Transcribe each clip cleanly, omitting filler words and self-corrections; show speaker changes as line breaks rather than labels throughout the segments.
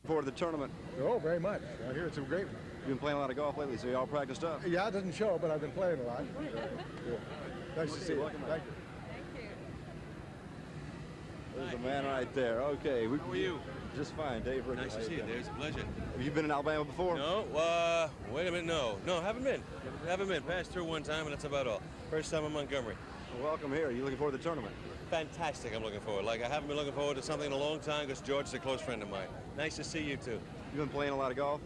For the tournament.
Oh, very much. I hear it's a great one.
You've been playing a lot of golf lately, so you all practiced up.
Yeah, it doesn't show, but I've been playing a lot. Cool. Nice to see you.
Welcome.
Thank you.
There's a man right there. Okay.
How are you?
Just fine, Dave.
Nice to see you. There's a pleasure.
Have you been in Alabama before?
No. Wait a minute. No, haven't been. Passed through one time, and that's about all. First time in Montgomery.
Well, welcome here. Are you looking forward to the tournament?
Fantastic. I'm looking forward. Like I haven't been looking forward to something in a long time because George is a close friend of mine. Nice to see you too.
You've been playing a lot of golf?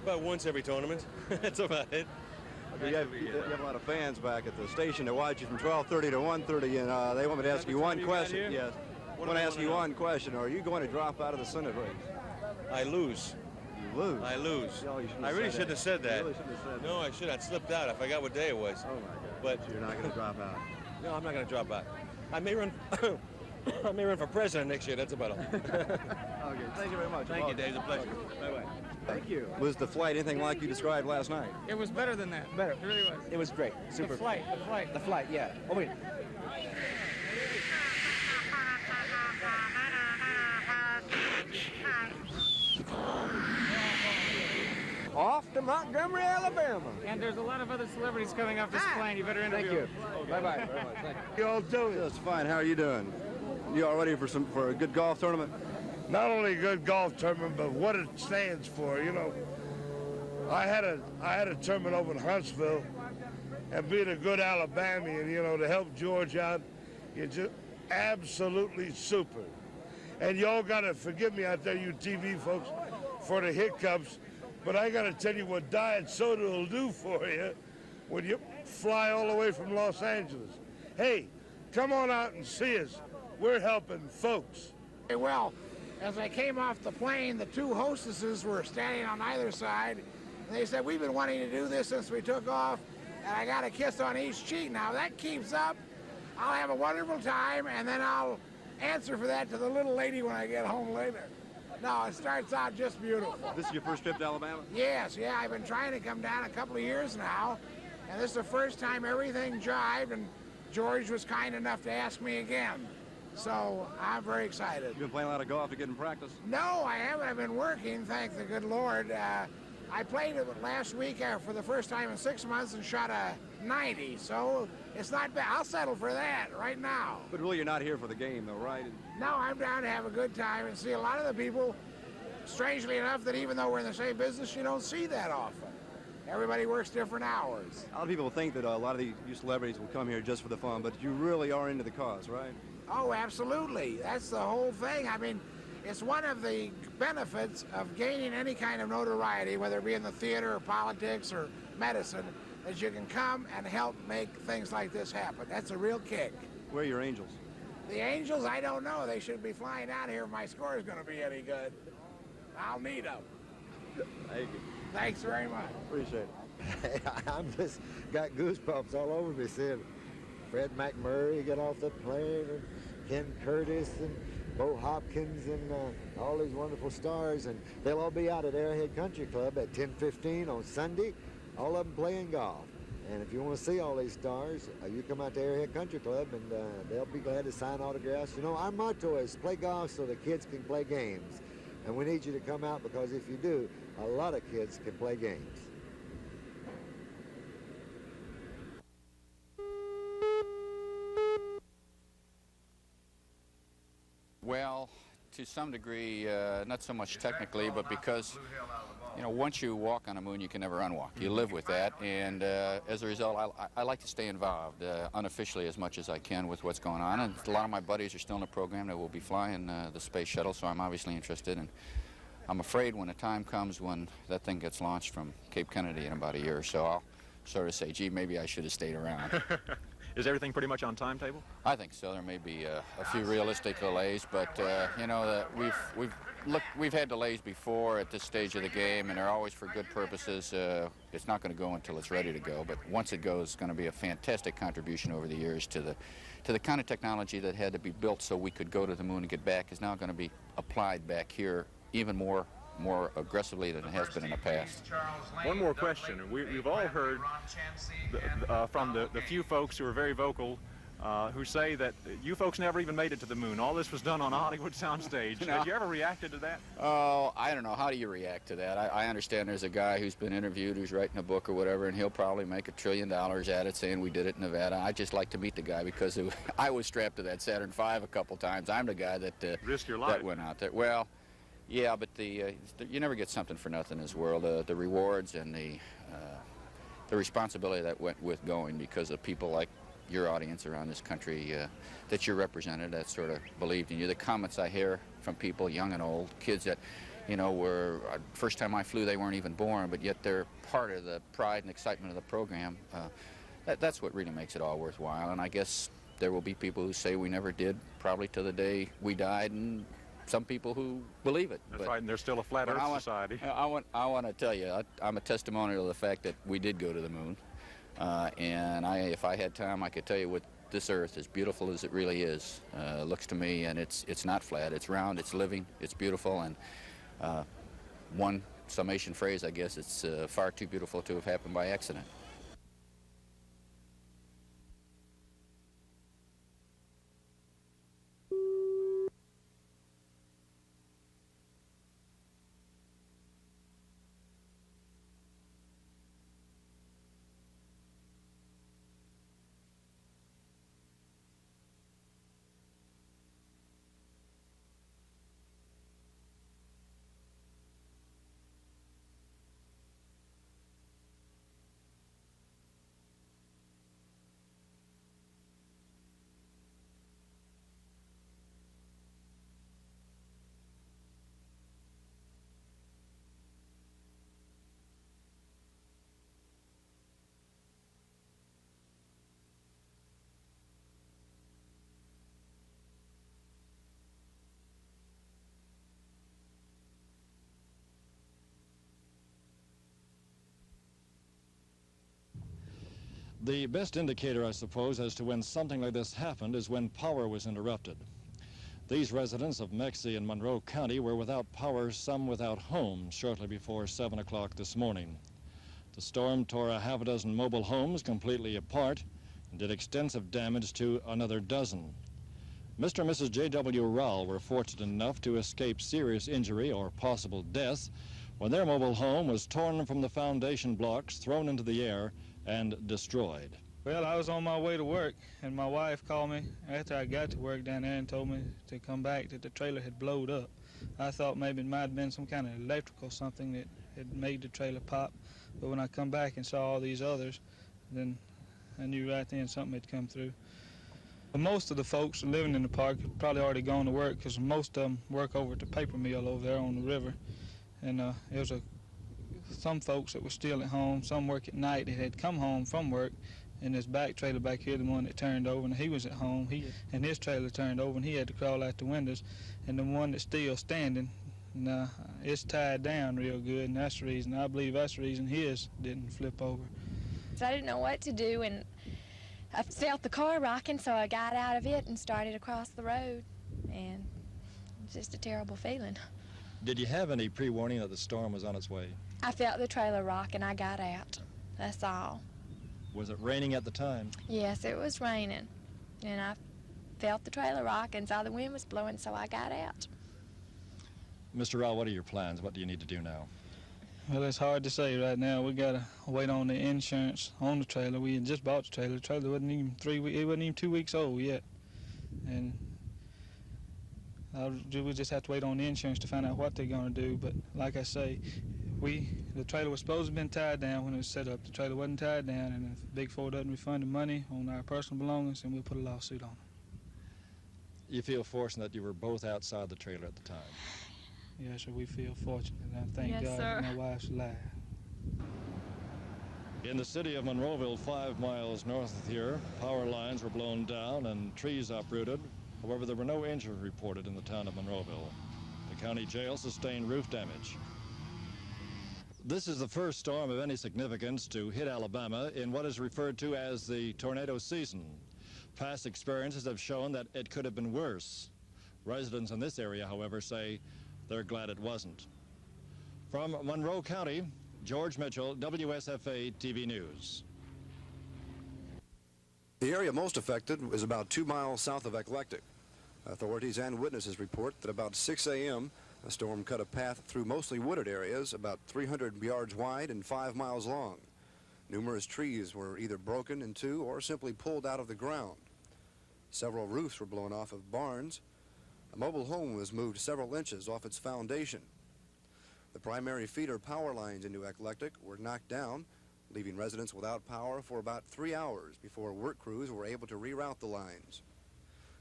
About once every tournament. That's about it.
You have a lot of fans back at the station that watch you from 12:30 to 1:30, and they want me to ask you one question. Yes. I want to ask you one question. Are you going to drop out of the Senate race?
I lose.
You lose?
I lose.
Oh,
I really shouldn't have said that.
You really shouldn't have said that.
No, I should. I slipped out. I forgot what day it was.
Oh, my God.
But
so you're not going to drop out?
No, I'm not going to drop out. I may run. I may run for president next year. That's about all.
Okay. Thank you very much.
Thank you, Dave. It's a pleasure. Bye-bye.
Thank you. Was the flight anything like you described last night?
It was better than that. Better. It really was.
It was great. Super.
The flight.
The flight, yeah. Oh, wait. Off to Montgomery, Alabama.
And there's a lot of other celebrities coming off this plane. You better interview.
Thank you. Bye-bye. Thank you.
You all doing? Just fine. How are you doing? You all ready for a good golf tournament?
Not only a good golf tournament, but what it stands for. You know, I had a tournament over in Huntsville, and being a good Alabamian, you know, to help George out, it's just absolutely super. And y'all got to forgive me out there, you TV folks, for the hiccups, but I got to tell you what diet soda will do for you when you fly all the way from Los Angeles. Hey, come on out and see us. We're helping folks.
Well, as I came off the plane, the two hostesses were standing on either side, and they said, we've been wanting to do this since we took off, and I got a kiss on each cheek. Now, if that keeps up, I'll have a wonderful time, and then I'll answer for that to the little lady when I get home later. No, it starts out just beautiful.
This is your first trip to Alabama?
Yes, yeah, I've been trying to come down a couple of years now, and this is the first time everything jived, and George was kind enough to ask me again. So I'm very excited.
You've been playing a lot of golf to get in practice?
No, I haven't. I've been working, thank the good Lord. I played it last week for the first time in 6 months and shot a 90, so it's not bad. I'll settle for that right now.
But really, you're not here for the game, though, right?
No, I'm down to have a good time and see a lot of the people, strangely enough, that even though we're in the same business, you don't see that often. Everybody works different hours.
A lot of people think that a lot of you celebrities will come here just for the fun, but you really are into the cause, right?
Oh, absolutely. That's the whole thing. I mean, it's one of the benefits of gaining any kind of notoriety, whether it be in the theater or politics or medicine, that you can come and help make things like this happen. That's a real kick.
Where are your angels?
The Angels, I don't know. They should be flying out here if my score is going to be any good. I'll need them.
Thank you.
Thanks very much.
Appreciate it.
I'm just got goosebumps all over me seeing Fred McMurray get off the plane, and Ken Curtis and Bo Hopkins and all these wonderful stars, and they'll all be out at Arrowhead Country Club at 10:15 on Sunday, all of them playing golf. And if you want to see all these stars, you come out to Arrowhead Country Club, and they'll be glad to sign autographs. You know, our motto is play golf so the kids can play games. And we need you to come out, because if you do, a lot of kids can play games.
Well, to some degree, not so much technically, but because, you know, once you walk on the moon, you can never unwalk. You live with that, and as a result, I like to stay involved unofficially as much as I can with what's going on. And a lot of my buddies are still in the program that will be flying the space shuttle, so I'm obviously interested. And I'm afraid when the time comes when that thing gets launched from Cape Kennedy in about a year or so, I'll sort of say, gee, maybe I should have stayed around.
Is everything pretty much on timetable?
I think so. There may be a few realistic delays, but you know, we've had delays before at this stage of the game, and they're always for good purposes. It's not going to go until it's ready to go, but once it goes, it's going to be a fantastic contribution over the years to the kind of technology that had to be built so we could go to the moon and get back is now going to be applied back here even more more aggressively than it has been in the past.
One more question. We've all heard from the few folks who are very vocal who say that you folks never even made it to the moon. All this was done on a Hollywood soundstage.
No.
Have you ever reacted to that?
Oh, I don't know. How do you react to that? I understand there's a guy who's been interviewed who's writing a book or whatever, and he'll probably make $1 trillion at it saying we did it in Nevada. I'd just like to meet the guy because I was strapped to that Saturn V a couple times. I'm the guy that
risked your life.
That went out there. Well, yeah, but you never get something for nothing in this world. The rewards and the responsibility that went with going because of people like your audience around this country that you represented, that sort of believed in you. The comments I hear from people, young and old, kids that, were, first time I flew, they weren't even born, but yet they're part of the pride and excitement of the program. That's what really makes it all worthwhile. And I guess there will be people who say we never did, probably to the day we died, and some people who believe it.
That's right, and there's still a flat Earth society.
I want to tell you, I'm a testimonial of the fact that we did go to the moon. And if I had time, I could tell you what this Earth, as beautiful as it really is, looks to me. And it's not flat. It's round. It's living. It's beautiful. And one summation phrase, I guess, it's far too beautiful to have happened by accident.
The best indicator, I suppose, as to when something like this happened is when power was interrupted. These residents of Mexie and Monroe County were without power, some without homes, shortly before 7 o'clock this morning. The storm tore a half a dozen mobile homes completely apart and did extensive damage to another dozen. Mr. and Mrs. J.W. Rowell were fortunate enough to escape serious injury or possible death when their mobile home was torn from the foundation blocks, thrown into the air, and destroyed.
Well, I was on my way to work, and my wife called me after I got to work down there and told me to come back, that the trailer had blowed up. I thought maybe it might have been some kind of electrical something that had made the trailer pop, but when I come back and saw all these others, then I knew right then something had come through. But most of the folks living in the park had probably already gone to work, because most of them work over at the paper mill over there on the river, and there was some folks that were still at home, some work at night that had come home from work, and this back trailer back here, the one that turned over, and he was at home, and his trailer turned over, and he had to crawl out the windows, and the one that's still standing, it's tied down real good, and that's the reason, I believe that's the reason his didn't flip over.
So I didn't know what to do, and I felt the car rocking, so I got out of it and started across the road, and it's just a terrible feeling.
Did you have any pre-warning that the storm was on its way?
I felt the trailer rock and I got out. That's all.
Was it raining at the time?
Yes, it was raining. And I felt the trailer rock and saw the wind was blowing, so I got out.
Mr. Rowell, what are your plans? What do you need to do now?
Well, it's hard to say right now. We got to wait on the insurance on the trailer. We had just bought the trailer. The trailer wasn't even 3 weeks, it wasn't even 2 weeks old yet. And we just have to wait on the insurance to find out what they're going to do. But like I say, the trailer was supposed to have been tied down when it was set up. The trailer wasn't tied down, and if Big Four doesn't refund the money on our personal belongings, then we'll put a lawsuit on it.
You feel fortunate that you were both outside the trailer at the time?
Yes, sir, we feel fortunate, and I thank
Yes,
God
sir.
that my wife's alive.
In the city of Monroeville, 5 miles north of here, power lines were blown down and trees uprooted. However, there were no injuries reported in the town of Monroeville. The county jail sustained roof damage. This is the first storm of any significance to hit Alabama in what is referred to as the tornado season. Past experiences have shown that it could have been worse. Residents in this area, however, say they're glad it wasn't. From Monroe County, George Mitchell, WSFA TV News.
The area most affected is about 2 miles south of Eclectic. Authorities and witnesses report that about 6 a.m., a storm cut a path through mostly wooded areas about 300 yards wide and 5 miles long. Numerous trees were either broken in two or simply pulled out of the ground. Several roofs were blown off of barns. A mobile home was moved several inches off its foundation. The primary feeder power lines into Eclectic were knocked down, leaving residents without power for about 3 hours before work crews were able to reroute the lines.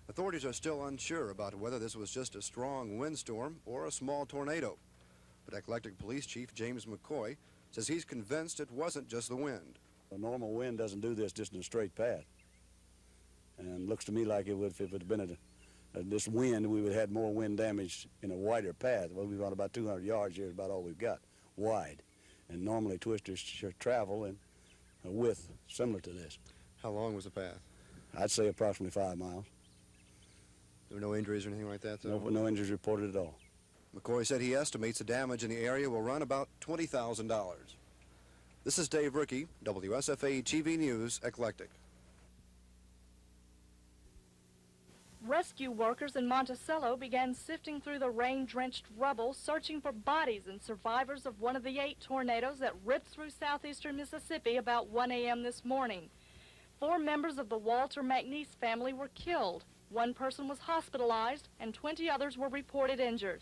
Authorities are still unsure about whether this was just a strong windstorm or a small tornado, but Eclectic Police Chief James McCoy says he's convinced it wasn't just the wind.
A normal wind doesn't do this just in a straight path, and looks to me like it would, if it had been this wind, we would have had more wind damage in a wider path. Well, we've got about 200 yards here, is about all we've got, wide. And normally twisters should travel in a width similar to this.
How long was the path?
I'd say approximately 5 miles.
There were no injuries or anything like that, though?
No injuries reported at all.
McCoy said he estimates the damage in the area will run about $20,000. This is Dave Rickey, WSFA TV News, Eclectic.
Rescue workers in Monticello began sifting through the rain-drenched rubble, searching for bodies and survivors of one of the 8 tornadoes that ripped through southeastern Mississippi about 1 a.m. this morning. 4 members of the Walter McNeese family were killed. 1 person was hospitalized, and 20 others were reported injured.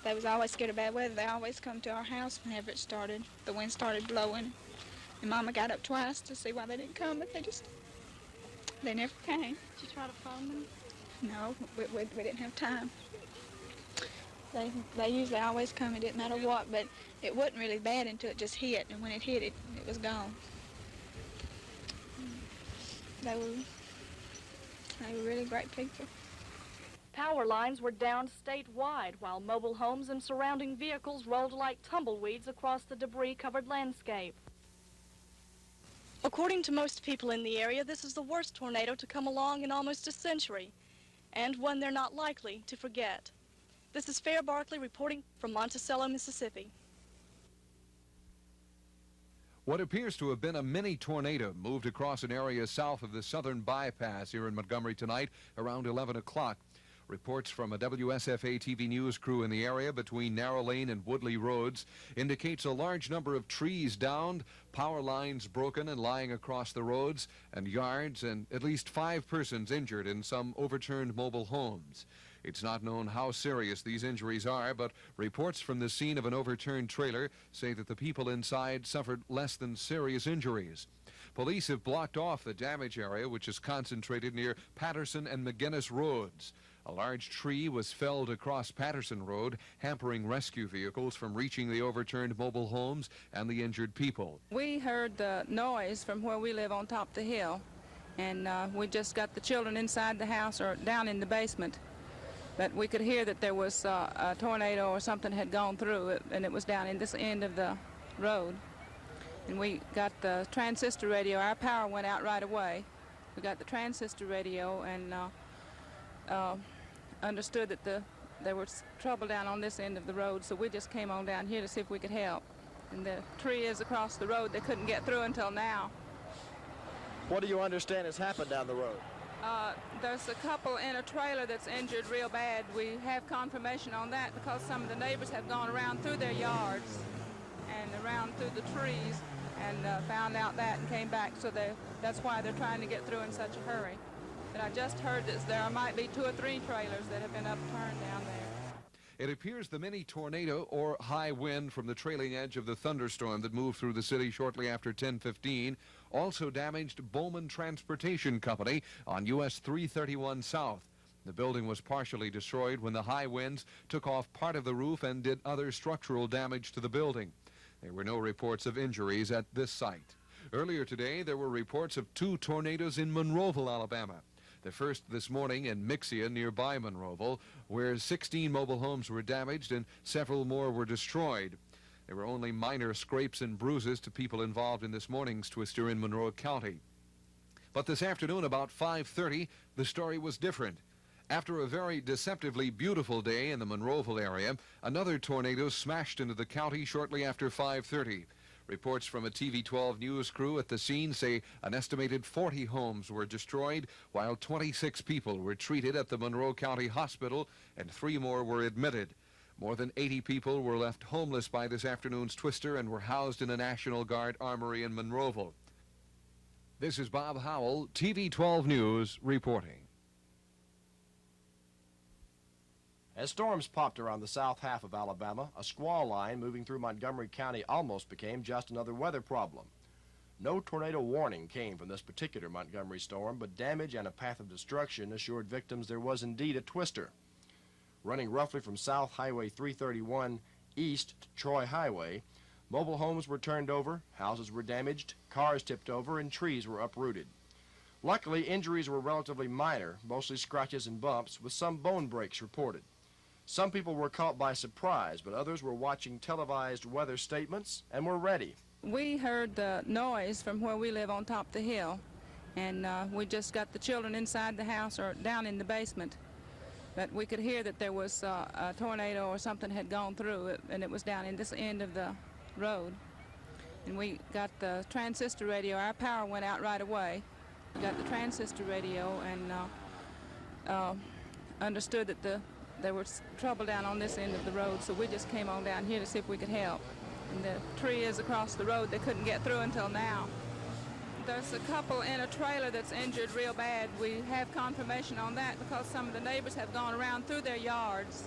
They was always scared of bad weather. They always come to our house whenever it started. The wind started blowing. And Mama got up twice to see why they didn't come, but they never came.
Did you try to phone them?
No, we didn't have time. They usually always come, it didn't matter what, but it wasn't really bad until it just hit, and when it hit, it was gone. They were really great people.
Power lines were down statewide, while mobile homes and surrounding vehicles rolled like tumbleweeds across the debris-covered landscape. According to most people in the area, this is the worst tornado to come along in almost a century, and one they're not likely to forget. This is Fair Barkley reporting from Monticello, Mississippi.
What appears to have been a mini tornado moved across an area south of the southern bypass here in Montgomery tonight around 11 o'clock. Reports from a WSFA TV news crew in the area between Narrow Lane and Woodley Roads indicates a large number of trees downed, power lines broken and lying across the roads and yards, and at least 5 persons injured in some overturned mobile homes. It's not known how serious these injuries are, but reports from the scene of an overturned trailer say that the people inside suffered less than serious injuries. Police have blocked off the damage area, which is concentrated near Patterson and McGinnis Roads. A large tree was felled across Patterson Road, hampering rescue vehicles from reaching the overturned mobile homes and the injured people.
We heard the noise from where we live on top of the hill, and we just got the children inside the house or down in the basement. But we could hear that there was a tornado or something had gone through it, and it was down in this end of the road. And we got the transistor radio. Our power went out right away. We got the transistor radio and understood that there was trouble down on this end of the road, so we just came on down here to see if we could help. And the tree is across the road. They couldn't get through until now.
What do you understand has happened down the road?
There's a couple in a trailer that's injured real bad. We have confirmation on that because some of the neighbors have gone around through their yards and around through the trees and found out that and came back, so that's why they're trying to get through in such a hurry. But I just heard that there might be 2 or 3 trailers that have been upturned down there.
It appears the mini tornado or high wind from the trailing edge of the thunderstorm that moved through the city shortly after 10:15 also damaged Bowman Transportation Company on US 331 South. The building was partially destroyed when the high winds took off part of the roof and did other structural damage to the building. There were no reports of injuries at this site. Earlier today, there were reports of 2 tornadoes in Monroeville, Alabama. The first this morning in Mixia, nearby Monroeville, where 16 mobile homes were damaged and several more were destroyed. There were only minor scrapes and bruises to people involved in this morning's twister in Monroe County. But this afternoon, about 5:30, the story was different. After a very deceptively beautiful day in the Monroeville area, another tornado smashed into the county shortly after 5:30. Reports from a TV 12 news crew at the scene say an estimated 40 homes were destroyed, while 26 people were treated at the Monroe County Hospital and 3 more were admitted. More than 80 people were left homeless by this afternoon's twister and were housed in a National Guard armory in Monroeville. This is Bob Howell, TV 12 News, reporting.
As storms popped around the south half of Alabama, a squall line moving through Montgomery County almost became just another weather problem. No tornado warning came from this particular Montgomery storm, but damage and a path of destruction assured victims there was indeed a twister. Running roughly from South Highway 331 east to Troy Highway, mobile homes were turned over, houses were damaged, cars tipped over, and trees were uprooted. Luckily, injuries were relatively minor, mostly scratches and bumps, with some bone breaks reported. Some people were caught by surprise, but others were watching televised weather statements and were ready.
We heard the noise from where we live on top of the hill, and we just got the children inside the house or down in the basement. But we could hear that there was a tornado or something had gone through it, and it was down in this end of the road. And we got the transistor radio. Our power went out right away. We got the transistor radio and understood that there was trouble down on this end of the road, so we just came on down here to see if we could help. And the tree is across the road. They couldn't get through until now. There's a couple in a trailer that's injured real bad. We have confirmation on that because some of the neighbors have gone around through their yards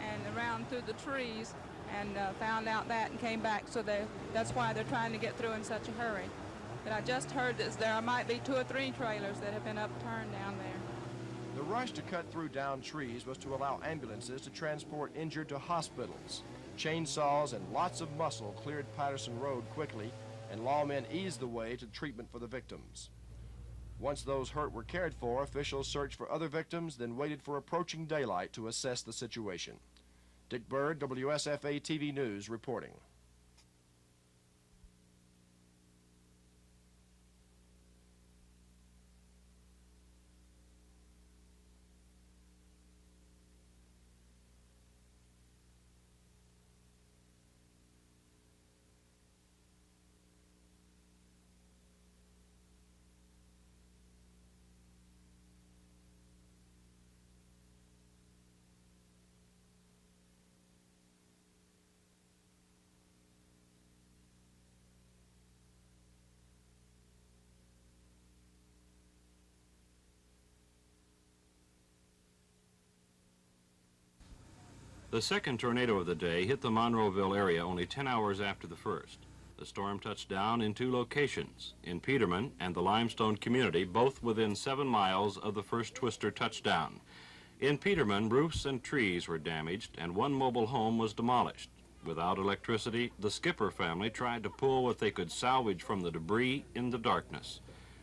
and around through the trees and found out that and came back, so that's why they're trying to get through in such a hurry. But I just heard that there might be 2 or 3 trailers that have been upturned down there.
The rush to cut through downed trees was to allow ambulances to transport injured to hospitals. Chainsaws and lots of muscle cleared Patterson Road quickly, and lawmen eased the way to treatment for the victims. Once those hurt were cared for, officials searched for other victims, then waited for approaching daylight to assess the situation. Dick Bird, WSFA TV News, reporting.
The second tornado of the day hit the Monroeville area only 10 hours after the first. The storm touched down in 2 locations, in Peterman and the Limestone community, both within 7 miles of the first twister touchdown. In Peterman, roofs and trees were damaged and 1 mobile home was demolished. Without electricity, the Skipper family tried to pull what they could salvage from the debris in the darkness.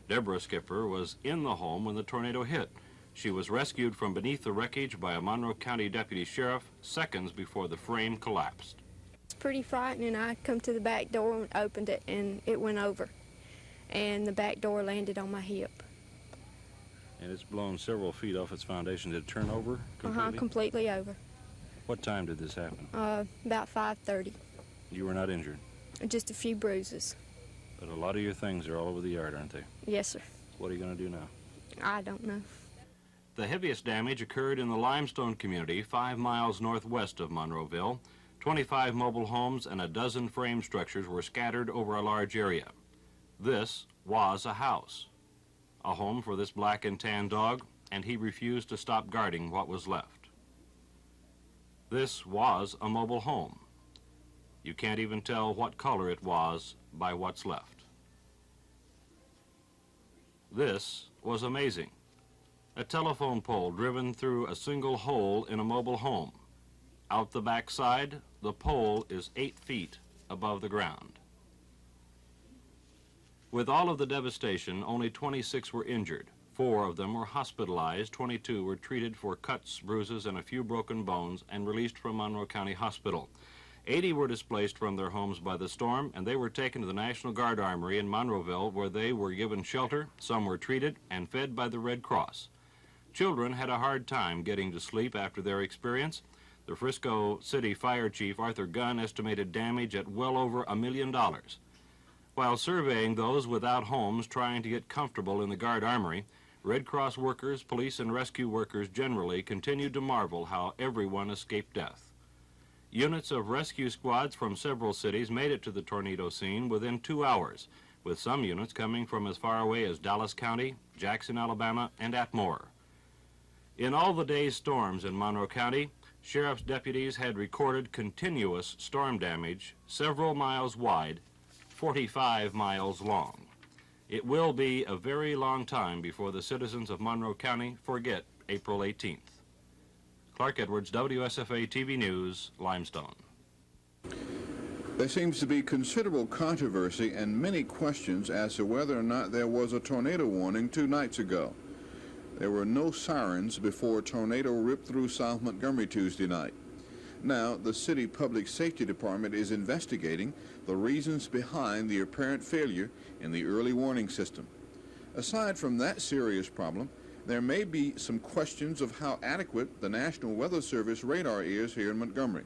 Deborah Skipper was in the home when the tornado hit. She was rescued from beneath the wreckage by a Monroe County deputy sheriff seconds before the frame collapsed.
It's pretty frightening. I come to the back door and opened it, and it went over. And the back door landed on my hip.
And it's blown several feet off its foundation. Did it turn over completely?
Completely over.
What time did this happen?
About 5:30.
You were not injured?
Just a few bruises.
But a lot of your things are all over the yard, aren't they?
Yes, sir.
What are you going to do now?
I don't know.
The heaviest damage occurred in the Limestone community 5 miles northwest of Monroeville. 25 mobile homes and a dozen frame structures were scattered over a large area. This was a house, a home for this black and tan dog, and he refused to stop guarding what was left. This was a mobile home. You can't even tell what color it was by what's left. This was amazing. A telephone pole driven through a single hole in a mobile home. Out the back side, the pole is 8 feet above the ground. With all of the devastation, only 26 were injured. 4 of them were hospitalized, 22 were treated for cuts, bruises, and a few broken bones and released from Monroe County Hospital. 80 were displaced from their homes by the storm, and they were taken to the National Guard Armory in Monroeville, where they were given shelter. Some were treated and fed by the Red Cross. Children had a hard time getting to sleep after their experience. The Frisco City Fire Chief Arthur Gunn estimated damage at well over $1 million. While surveying those without homes trying to get comfortable in the guard armory, Red Cross workers, police, and rescue workers generally continued to marvel how everyone escaped death. Units of rescue squads from several cities made it to the tornado scene within 2 hours, with some units coming from as far away as Dallas County, Jackson, Alabama, and Atmore. In all the day's storms in Monroe County, sheriff's deputies had recorded continuous storm damage several miles wide, 45 miles long. It will be a very long time before the citizens of Monroe County forget April 18th. Clark Edwards, WSFA TV News, Limestone.
There seems to be considerable controversy and many questions as to whether or not there was a tornado warning 2 nights ago. There were no sirens before a tornado ripped through South Montgomery Tuesday night. Now, the City Public Safety Department is investigating the reasons behind the apparent failure in the early warning system. Aside from that serious problem, there may be some questions of how adequate the National Weather Service radar is here in Montgomery.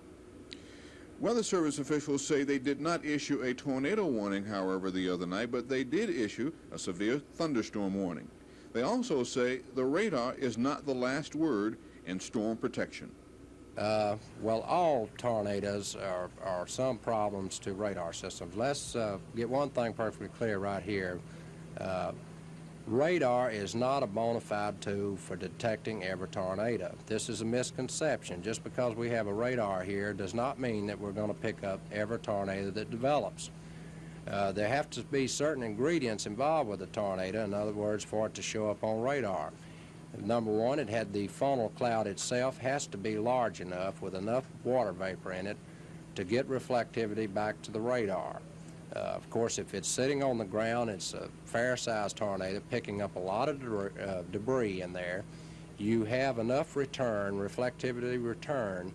Weather Service officials say they did not issue a tornado warning, however, the other night, but they did issue a severe thunderstorm warning. They also say the radar is not the last word in storm protection.
Well, all tornadoes are some problems to radar systems. Let's get one thing perfectly clear right here. Radar is not a bona fide tool for detecting every tornado. This is a misconception. Just because we have a radar here does not mean that we're going to pick up every tornado that develops. There have to be certain ingredients involved with a tornado, in other words, for it to show up on radar. Number one, it had the funnel cloud itself has to be large enough with enough water vapor in it to get reflectivity back to the radar. Of course, if it's sitting on the ground, it's a fair-sized tornado picking up a lot of debris in there. You have enough reflectivity return,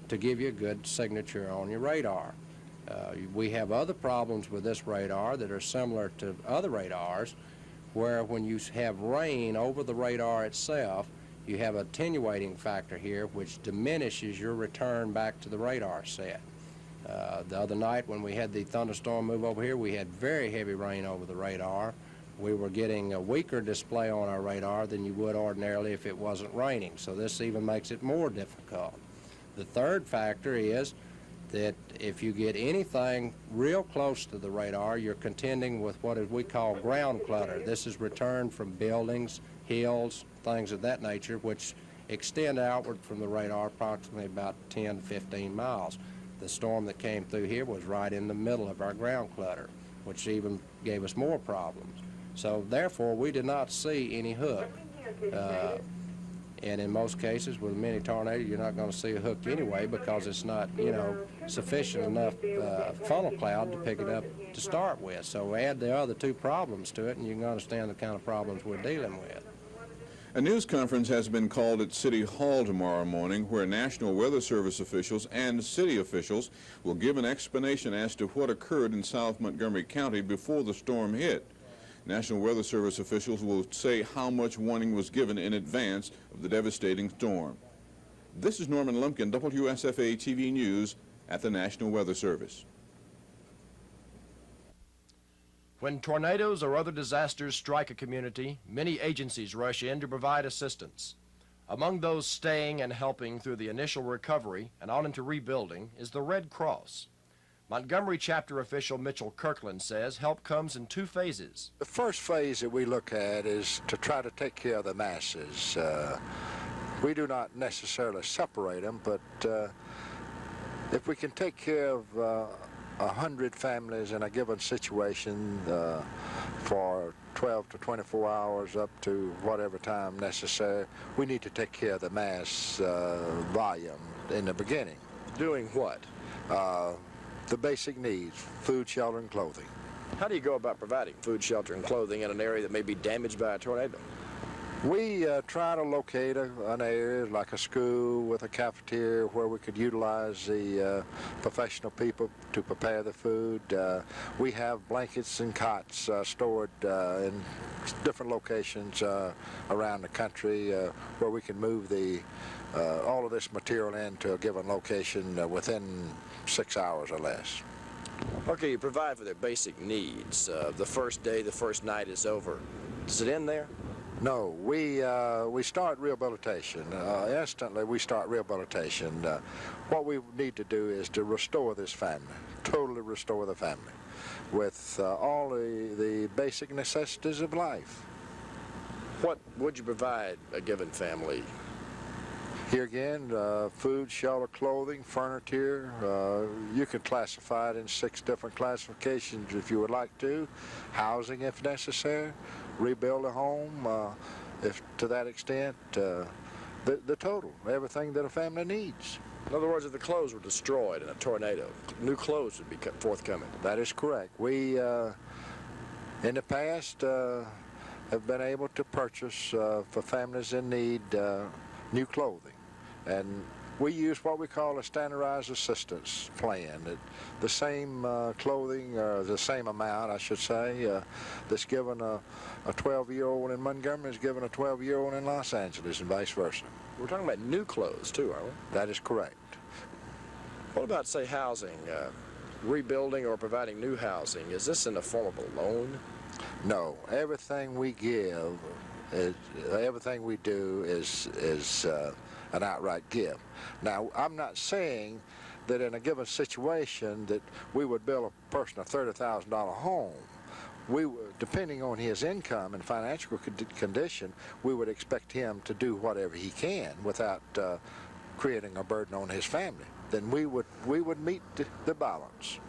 to give you a good signature on your radar. We have other problems with this radar that are similar to other radars, where when you have rain over the radar itself, you have an attenuating factor here which diminishes your return back to the radar set. The other night when we had the thunderstorm move over here, we had very heavy rain over the radar. We were getting a weaker display on our radar than you would ordinarily if it wasn't raining, so this even makes it more difficult. The third factor is that if you get anything real close to the radar, you're contending with what we call ground clutter. This is returned from buildings, hills, things of that nature, which extend outward from the radar approximately about 10 to 15 miles. The storm that came through here was right in the middle of our ground clutter, which even gave us more problems. So therefore, we did not see any hook. And in most cases, with a mini tornado, you're not going to see a hook anyway because it's not, sufficient enough funnel cloud to pick it up to start with. So add the other two problems to it, and you can understand the kind of problems we're dealing with.
A news conference has been called at City Hall tomorrow morning where National Weather Service officials and city officials will give an explanation as to what occurred in South Montgomery County before the storm hit. National Weather Service officials will say how much warning was given in advance of the devastating storm. This is Norman Lumpkin, WSFA TV News at the National Weather Service.
When tornadoes or other disasters strike a community, many agencies rush in to provide assistance. Among those staying and helping through the initial recovery and on into rebuilding is the Red Cross. Montgomery chapter official Mitchell Kirkland says help comes in 2 phases.
The first phase that we look at is to try to take care of the masses. We do not necessarily separate them, but if we can take care of 100 families in a given situation for 12 to 24 hours up to whatever time necessary, we need to take care of the mass volume in the beginning. Doing what? The basic needs, food, shelter, and clothing.
How do you go about providing food, shelter, and clothing in an area that may be damaged by a tornado?
We try to locate an area like a school with a cafeteria where we could utilize the professional people to prepare the food. We have blankets and cots stored in different locations around the country where we can move all of this material into a given location within 6 hours or less.
Okay, you provide for their basic needs. The first day, the first night is over. Does it end there?
No, we start rehabilitation. Instantly, we start rehabilitation. What we need to do is to restore this family, totally restore the family, with all the basic necessities of life.
What would you provide a given family?
Here again, food, shelter, clothing, furniture. You can classify it in 6 different classifications if you would like to. Housing if necessary, rebuild a home if to that extent. The total, everything that a family needs.
In other words, if the clothes were destroyed in a tornado, new clothes would be forthcoming.
That is correct. We, in the past, have been able to purchase for families in need new clothing. And we use what we call a standardized assistance plan. The same clothing, or the same amount, I should say, that's given a 12-year-old in Montgomery is given a 12-year-old in Los Angeles and vice versa.
We're talking about new clothes, too, aren't we?
That is correct.
What about, say, housing, rebuilding or providing new housing? Is this in the form of a loan?
No. Everything we give, everything we do is an outright gift. Now, I'm not saying that in a given situation that we would build a person a $30,000 home. Depending on his income and financial condition, we would expect him to do whatever he can without creating a burden on his family. Then we would meet the balance.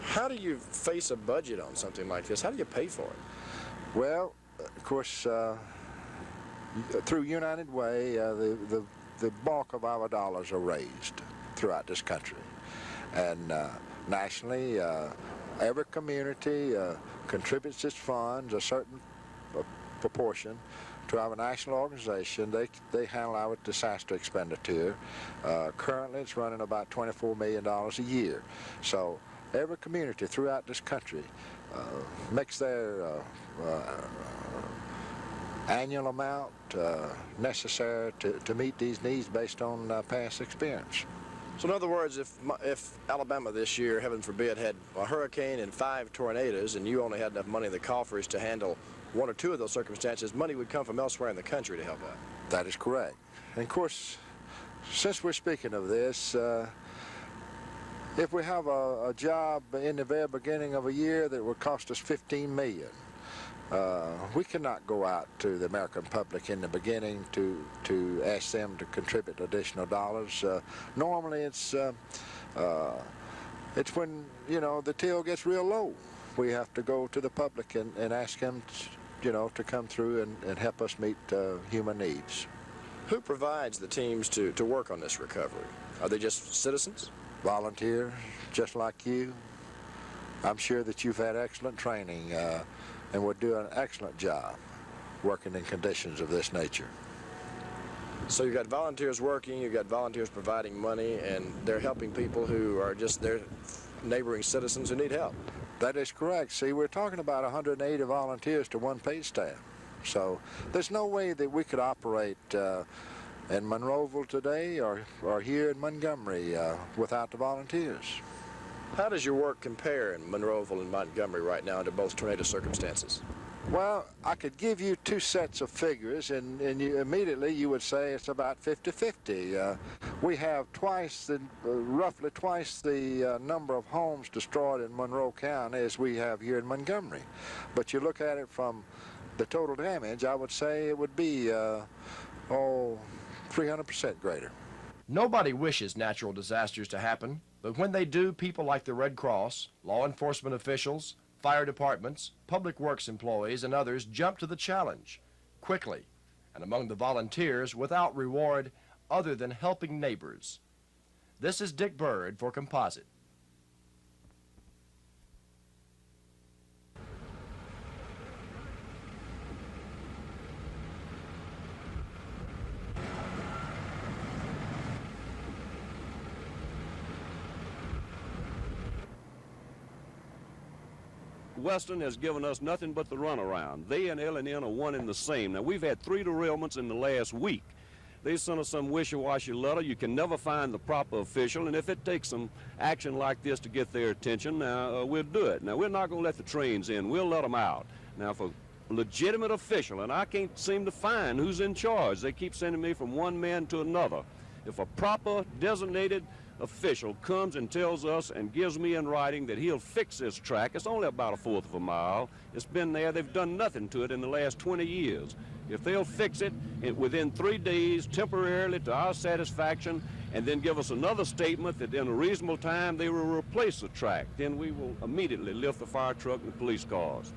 How do you face a budget on something like this? How do you pay for it?
Well, of course, through United Way, the bulk of our dollars are raised throughout this country. And nationally, every community contributes its funds, a certain proportion, to our national organization. They handle our disaster expenditure. Currently, it's running about $24 million a year. So every community throughout this country makes their annual amount necessary to meet these needs based on past experience.
So in other words, if Alabama this year, heaven forbid, had a hurricane and 5 tornadoes and you only had enough money in the coffers to handle 1 or 2 of those circumstances, money would come from elsewhere in the country to help out.
That is correct. And of course, since we're speaking of this, if we have a job in the very beginning of a year that would cost us $15 million, we cannot go out to the American public in the beginning to ask them to contribute additional dollars. Normally, it's when the till gets real low. We have to go to the public and ask them, to come through and help us meet human needs.
Who provides the teams to work on this recovery? Are they just citizens?
Volunteers, just like you. I'm sure that you've had excellent training and would do an excellent job working in conditions of this nature.
So you've got volunteers working, you've got volunteers providing money, and they're helping people who are just their neighboring citizens who need help.
That is correct. See, we're talking about 180 volunteers to 1 paid staff. So there's no way that we could operate in Monroeville today or here in Montgomery without the volunteers.
How does your work compare in Monroeville and Montgomery right now under both tornado circumstances?
Well, I could give you 2 sets of figures, and immediately you would say it's about 50-50. We have roughly twice the number of homes destroyed in Monroe County as we have here in Montgomery. But you look at it from the total damage, I would say it would be 300% greater.
Nobody wishes natural disasters to happen, but when they do, people like the Red Cross, law enforcement officials, fire departments, public works employees, and others jump to the challenge quickly and among the volunteers without reward other than helping neighbors. This is Dick Bird for Composite.
Western has given us nothing but the runaround. They and L&N are one and the same. Now, we've had 3 derailments in the last week. They sent us some wishy-washy letter. You can never find the proper official, and if it takes some action like this to get their attention, now we'll do it. Now, we're not going to let the trains in. We'll let them out. Now, if a legitimate official, and I can't seem to find who's in charge. They keep sending me from one man to another. If a proper designated official comes and tells us and gives me in writing that he'll fix this track, it's only about 1/4 of a mile. It's been there. They've done nothing to it in the last 20 years. If they'll fix it within 3 days, temporarily to our satisfaction, and then give us another statement that in a reasonable time they will replace the track, then we will immediately lift the fire truck and the police cars.